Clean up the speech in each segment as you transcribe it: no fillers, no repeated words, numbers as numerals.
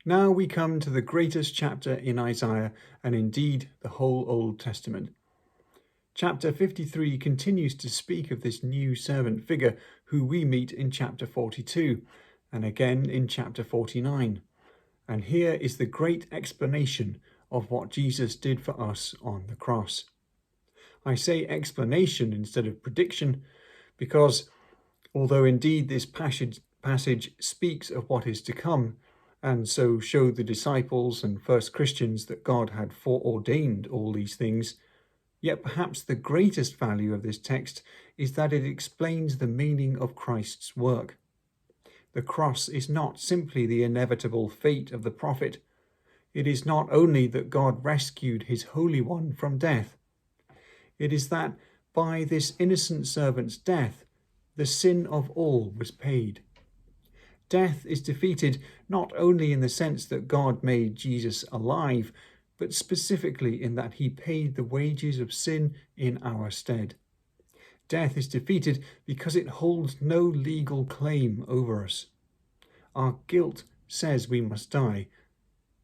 Now we come to the greatest chapter in Isaiah, and indeed the whole Old Testament. Chapter 53 continues to speak of this new servant figure who we meet in chapter 42 and again in chapter 49. And here is the great explanation of what Jesus did for us on the cross. I say explanation instead of prediction because although indeed this passage speaks of what is to come, and so showed the disciples and first Christians that God had foreordained all these things, yet perhaps the greatest value of this text is that it explains the meaning of Christ's work. The cross is not simply the inevitable fate of the prophet. It is not only that God rescued his Holy One from death. It is that by this innocent servant's death, the sin of all was paid. Death is defeated not only in the sense that God made Jesus alive, but specifically in that he paid the wages of sin in our stead. Death is defeated because it holds no legal claim over us. Our guilt says we must die,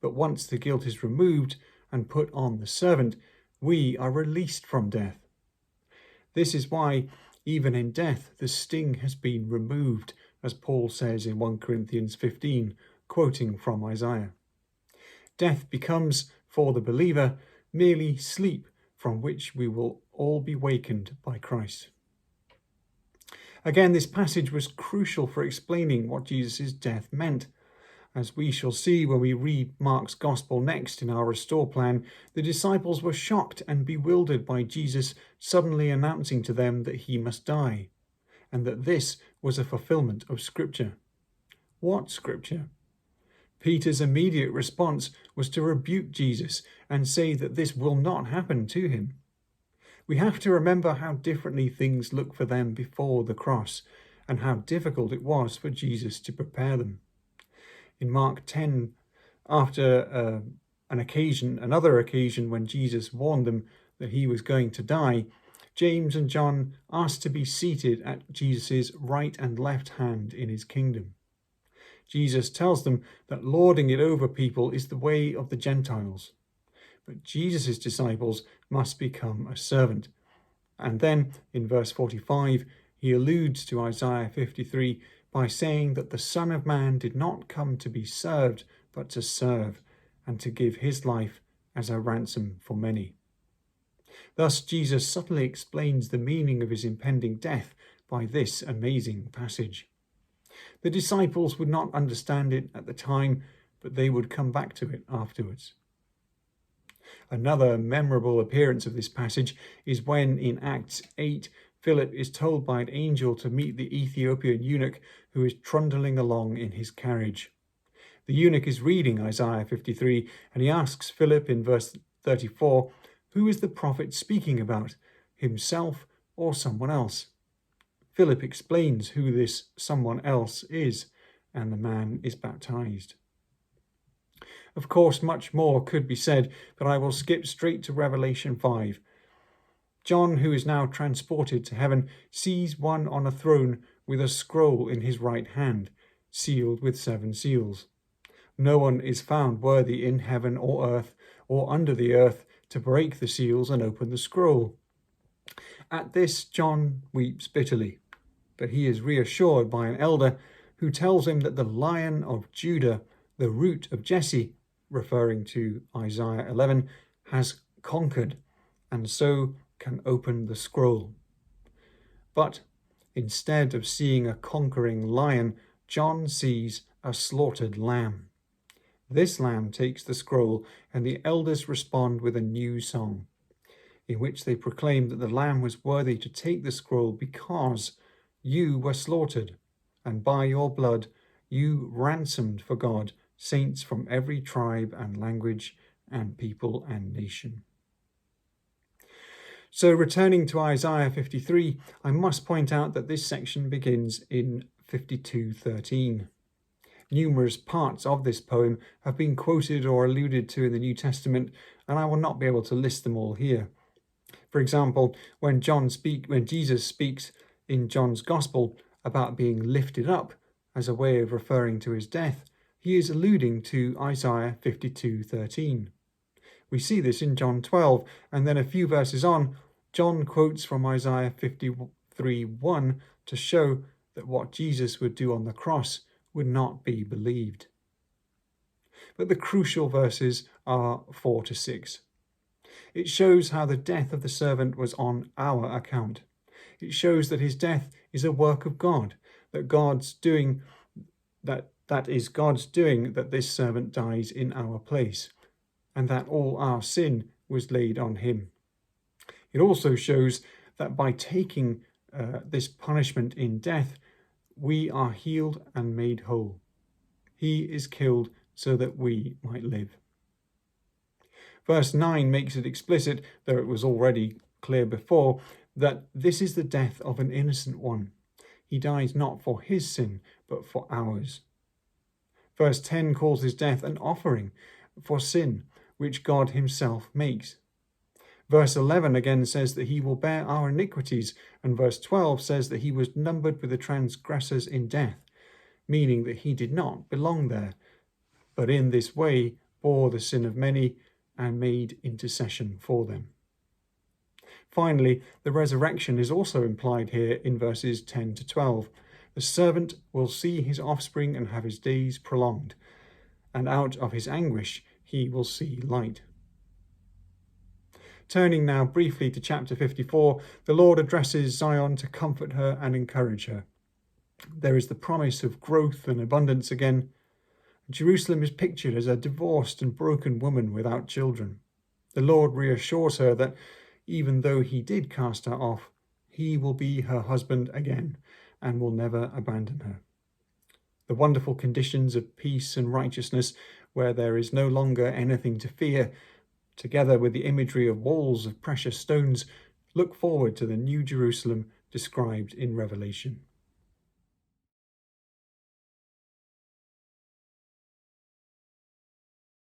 but once the guilt is removed and put on the servant, we are released from death. This is why, even in death, the sting has been removed, as Paul says in 1 Corinthians 15, quoting from Isaiah. Death becomes, for the believer, merely sleep from which we will all be wakened by Christ. Again, this passage was crucial for explaining what Jesus' death meant. As we shall see when we read Mark's Gospel next in our Restore plan, the disciples were shocked and bewildered by Jesus suddenly announcing to them that he must die, and that this was a fulfillment of Scripture. What Scripture? Peter's immediate response was to rebuke Jesus and say that this will not happen to him. We have to remember how differently things looked for them before the cross, and how difficult it was for Jesus to prepare them. In Mark 10, after another occasion when Jesus warned them that he was going to die, James and John asked to be seated at Jesus' right and left hand in his kingdom. Jesus tells them that lording it over people is the way of the Gentiles. But Jesus' disciples must become a servant. And then, in verse 45, he alludes to Isaiah 53 by saying that the Son of Man did not come to be served, but to serve, and to give his life as a ransom for many. Thus, Jesus subtly explains the meaning of his impending death by this amazing passage. The disciples would not understand it at the time, but they would come back to it afterwards. Another memorable appearance of this passage is when, in Acts 8, Philip is told by an angel to meet the Ethiopian eunuch who is trundling along in his carriage. The eunuch is reading Isaiah 53, and he asks Philip in verse 34, who is the prophet speaking about, himself or someone else? Philip explains who this someone else is, and the man is baptized. Of course, much more could be said, but I will skip straight to Revelation 5. John, who is now transported to heaven, sees one on a throne with a scroll in his right hand, sealed with 7 seals. No one is found worthy in heaven or earth or under the earth to break the seals and open the scroll. At this, John weeps bitterly, but he is reassured by an elder who tells him that the Lion of Judah, the root of Jesse, referring to Isaiah 11, has conquered, and so can open the scroll. But instead of seeing a conquering lion, John sees a slaughtered lamb. This lamb takes the scroll, and the elders respond with a new song, in which they proclaim that the lamb was worthy to take the scroll because you were slaughtered, and by your blood you ransomed for God saints from every tribe and language and people and nation. So returning to Isaiah 53, I must point out that this section begins in 52:13. Numerous parts of this poem have been quoted or alluded to in the New Testament, and I will not be able to list them all here. For example, when Jesus speaks in John's Gospel about being lifted up as a way of referring to his death, he is alluding to Isaiah 52:13. We see this in John 12, and then a few verses on, John quotes from Isaiah 53:1 to show that what Jesus would do on the cross would not be believed. But the crucial verses are 4 to 6. It shows how the death of the servant was on our account. It shows that his death is a work of God, that is God's doing that this servant dies in our place, and that all our sin was laid on him. It also shows that by taking this punishment in death, we are healed and made whole. He is killed so that we might live. Verse 9 makes it explicit, though it was already clear before, that this is the death of an innocent one. He dies not for his sin, but for ours. Verse 10 calls his death an offering for sin, which God himself makes. Verse 11 again says that he will bear our iniquities, and verse 12 says that he was numbered with the transgressors in death, meaning that he did not belong there, but in this way bore the sin of many and made intercession for them. Finally, the resurrection is also implied here in verses 10 to 12. The servant will see his offspring and have his days prolonged, and out of his anguish he will see light. Turning now briefly to chapter 54, the Lord addresses Zion to comfort her and encourage her. There is the promise of growth and abundance again. Jerusalem is pictured as a divorced and broken woman without children. The Lord reassures her that even though he did cast her off, he will be her husband again and will never abandon her. The wonderful conditions of peace and righteousness, where there is no longer anything to fear, together with the imagery of walls of precious stones, look forward to the new Jerusalem described in Revelation.